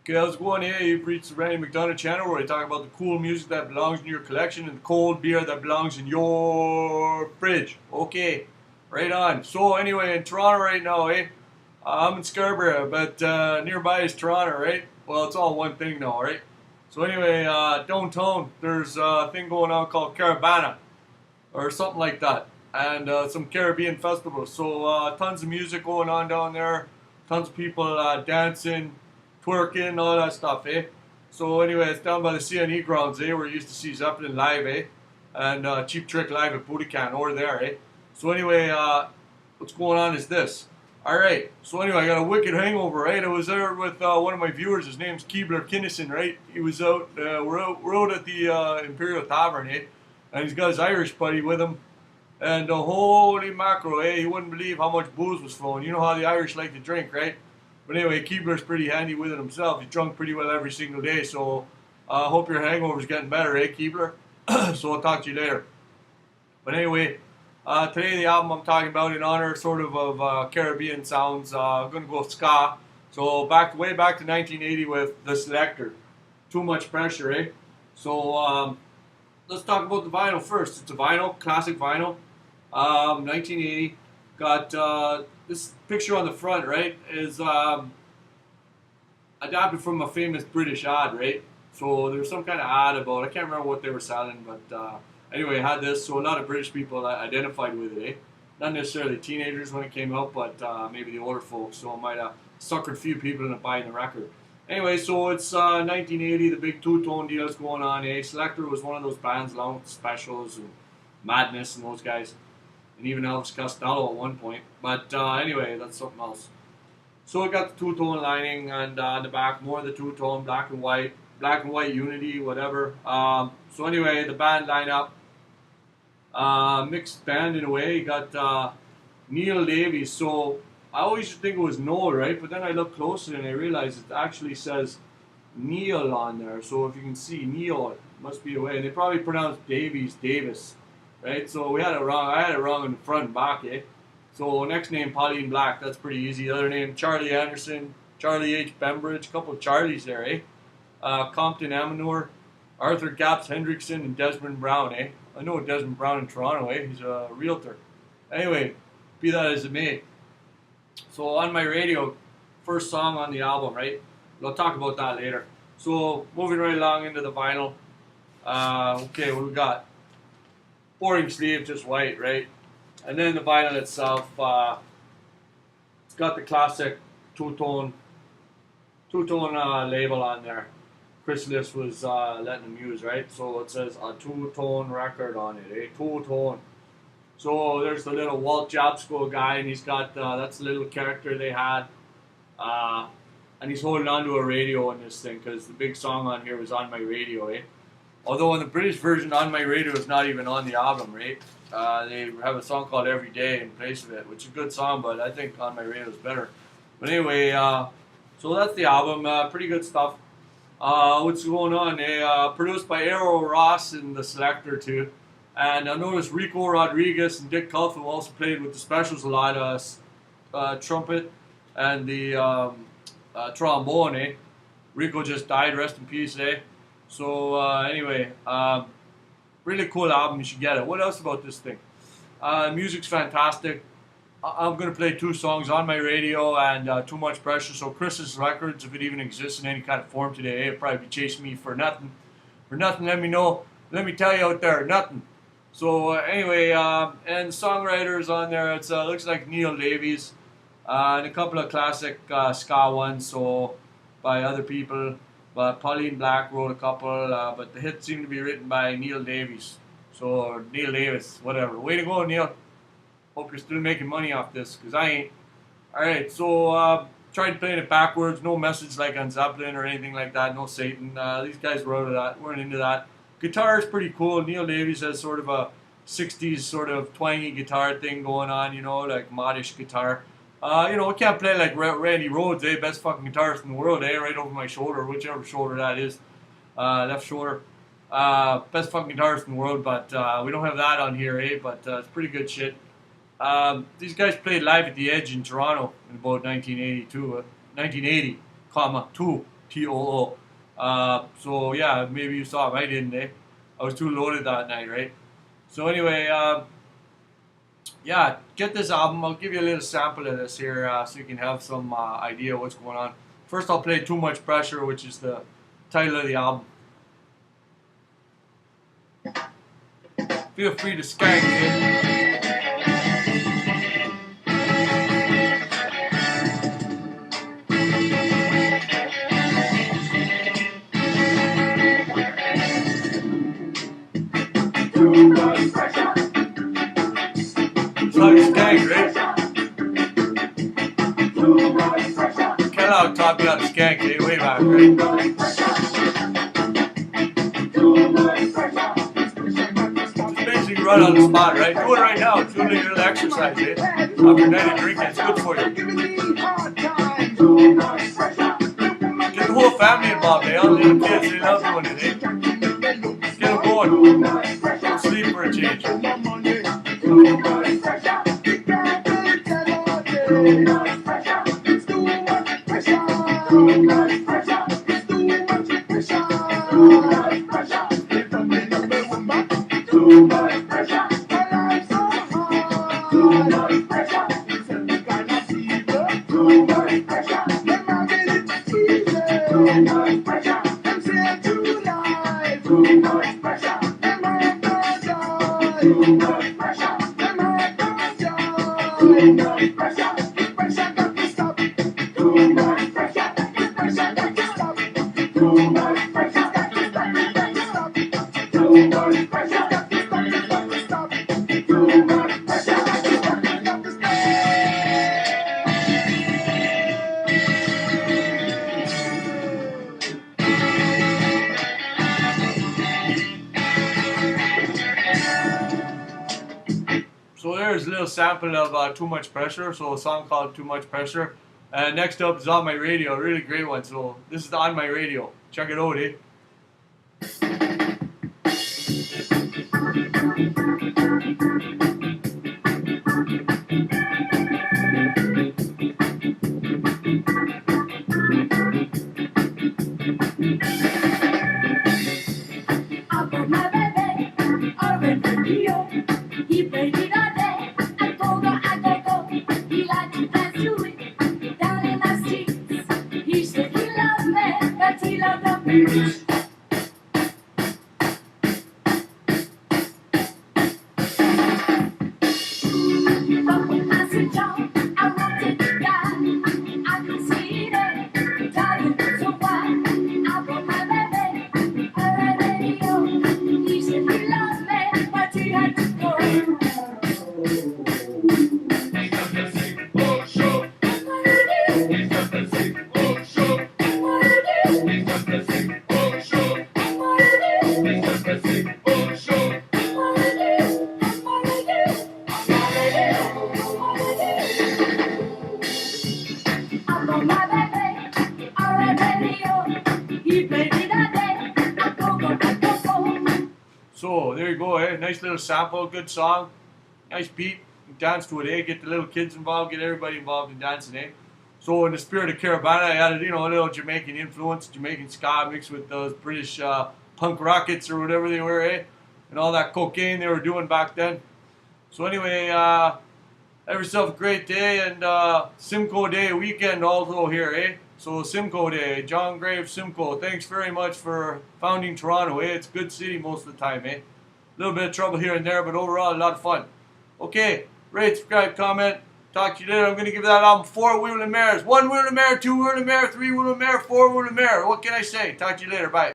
Okay, how's it going? Hey, you've reached the Randy McDonough channel where I talk about the cool music that belongs in your collection and the cold beer that belongs in your fridge. Okay, right on. So anyway, in Toronto right now, I'm in Scarborough, but nearby is Toronto, right? Well, it's all one thing now, right? So anyway, downtown, there's a thing going on called Caribana, or something like that, and some Caribbean festivals. So tons of music going on down there, tons of people dancing, twerking, all that stuff, eh? So anyway, it's down by the CNE grounds, where you used to see Zeppelin live, and Cheap Trick live at Bootycan over there, So anyway, what's going on is this. Alright, so anyway, I got a wicked hangover, right? I was there with one of my viewers, his name's Keebler Kinnison, right? He was out, we're out at the Imperial Tavern, and he's got his Irish buddy with him, and holy mackerel, he wouldn't believe how much booze was flowing. You know how the Irish like to drink, right? But anyway, Keebler's pretty handy with it himself. He's drunk pretty well every single day, so I hope your hangover's getting better, Keebler? So I'll talk to you later. But anyway, today the album I'm talking about in honor sort of Caribbean sounds, I'm going to go ska. So way back to 1980 with The Selector. Too Much Pressure, So let's talk about the vinyl first. It's a vinyl, classic vinyl, 1980. Got this picture on the front, right, is adapted from a famous British ad, right? So there's some kind of ad about, I can't remember what they were selling, but anyway, it had this, so a lot of British people identified with it, Not necessarily teenagers when it came out, but maybe the older folks, so it might have suckered a few people into buying the record. Anyway, so it's 1980, the big two-tone deal is going on, Selector was one of those bands along with the Specials and Madness and those guys, and even Elvis Costello at one point. But anyway, that's something else. So it got the two-tone lining, and on the back, more of the two-tone, black and white unity, whatever. So anyway, the band lineup, mixed band in a way. You got Neil Davies. So I always used to think it was Noel, right? But then I looked closer and I realized it actually says Neil on there. So if you can see Neil, it must be a way. And they probably pronounced Davis, right? So we had it wrong. I had it wrong in the front and back, So next name, Pauline Black. That's pretty easy. Other name, Charlie Anderson, Charlie H. Bembridge. A couple of Charlies there, Compton Amanur, Arthur Gaps Hendrickson, and Desmond Brown, I know Desmond Brown in Toronto, He's a realtor. Anyway, be that as it may. So on my radio, first song on the album, right? We'll talk about that later. So moving right along into the vinyl. Okay, what we got? 4-inch sleeve, just white, right? And then the vinyl itself, it's got the classic two-tone label on there. Chrysalis was letting them use, right? So it says a two-tone record on it, two-tone. So there's the little Walt Jobsko guy, and he's got, that's the little character they had. And he's holding onto a radio in this thing, because the big song on here was On My Radio, Although in the British version, On My Radio is not even on the album, right? They have a song called Every Day in place of it, which is a good song, but I think On My Radio is better. But anyway, so that's the album, pretty good stuff. What's going on? Produced by Errol Ross and the Selector too. And I noticed Rico Rodriguez and Dick Culphin also played with the Specials a lot, trumpet and the trombone, Rico just died, rest in peace, So anyway, really cool album, you should get it. What else about this thing? Music's fantastic. I'm going to play two songs, On My Radio and Too Much Pressure. So Chris's Records, if it even exists in any kind of form today, it'll probably be chasing me for nothing. For nothing, let me know. Let me tell you out there, nothing. So anyway, and songwriters on there, it looks like Neil Davies. And a couple of classic ska ones, so by other people. But Pauline Black wrote a couple, but the hits seem to be written by Neil Davies. So, or Neil Davis, whatever. Way to go, Neil. Hope you're still making money off this, because I ain't. Alright, so tried playing it backwards. No message like on Zeppelin or anything like that. No Satan. These guys were out of that. Weren't into that. Guitar is pretty cool. Neil Davies has sort of a 60s sort of twangy guitar thing going on, like modish guitar. I can't play like Randy Rhoads, best fucking guitarist in the world, right over my shoulder, whichever shoulder that is, left shoulder. Best fucking guitarist in the world, but we don't have that on here, but it's pretty good shit. These guys played live at the Edge in Toronto in about 1982, 1980, 2. T-O-O. So yeah, maybe you saw him. I didn't, eh? I was too loaded that night, right? So anyway, yeah, get this album. I'll give you a little sample of this here so you can have some idea what's going on. First, I'll play Too Much Pressure, which is the title of the album. Feel free to skank it. Too much pressure. It's like Skank, right? Too much pressure. Kellogg taught me how to skank, eh? Way back, Too right? much pressure. Too much pressure. Just basically run on the spot, right? Do it right now. Do a little exercise, eh? Have your night of drinking. It's good for you. Too much pressure. Get the whole family involved, eh? All the little kids, they love doing it, eh? Get them going. Too much pressure. Don't sleep for a change. Too much pressure. Too much pressure. It's too much pressure. Too much pressure. It's too much pressure. Too much pressure. Too much pressure. My life's so hard. Too much pressure. It's every kind of fever. Too much pressure. Them I get it easy. Too much pressure. Them say too life. Too much pressure. Them I don't die. Too much pressure. Them I don't die. Too much pressure. Pressure got to stop. Too much pressure. Pressure got to stop. Too much pressure. Got to stop. Got to stop. Too much pressure. Got to stop. Got to stop. Too much pressure. Got to stop. Got to stop. So there's a little sample of Too Much Pressure. So a song called Too Much Pressure. And next up is On My Radio, a really great one. So this is On My Radio. Check it out, eh? I've got my baby on the radio. He played it all day. I go. He liked to dance to it down in the streets. He said he loved me, but he loved the beach. But when I sit down, I wrote it down. I can see it, darling, so why? I've got my baby on the radio. He said he loved me, but he had to go. So there you go, eh? Nice little sample, good song, nice beat. Dance to it, eh? Get the little kids involved, get everybody involved in dancing, eh? So in the spirit of Caribana, I added, a little Jamaican influence, Jamaican ska mixed with those British punk rockets or whatever they were, eh? And all that cocaine they were doing back then. So anyway, have yourself a great day, and Simcoe Day weekend also here, eh? So Simcoe Day, John Graves Simcoe, thanks very much for founding Toronto, eh? It's a good city most of the time, eh? A little bit of trouble here and there, but overall a lot of fun. Okay, rate, subscribe, comment. Talk to you later. I'm going to give that album 4 Wheeling Mares. 1 Wheeling Mare, 2 Wheeling Mare, 3 Wheeling Mare, 4 Wheeling Mare. What can I say? Talk to you later. Bye.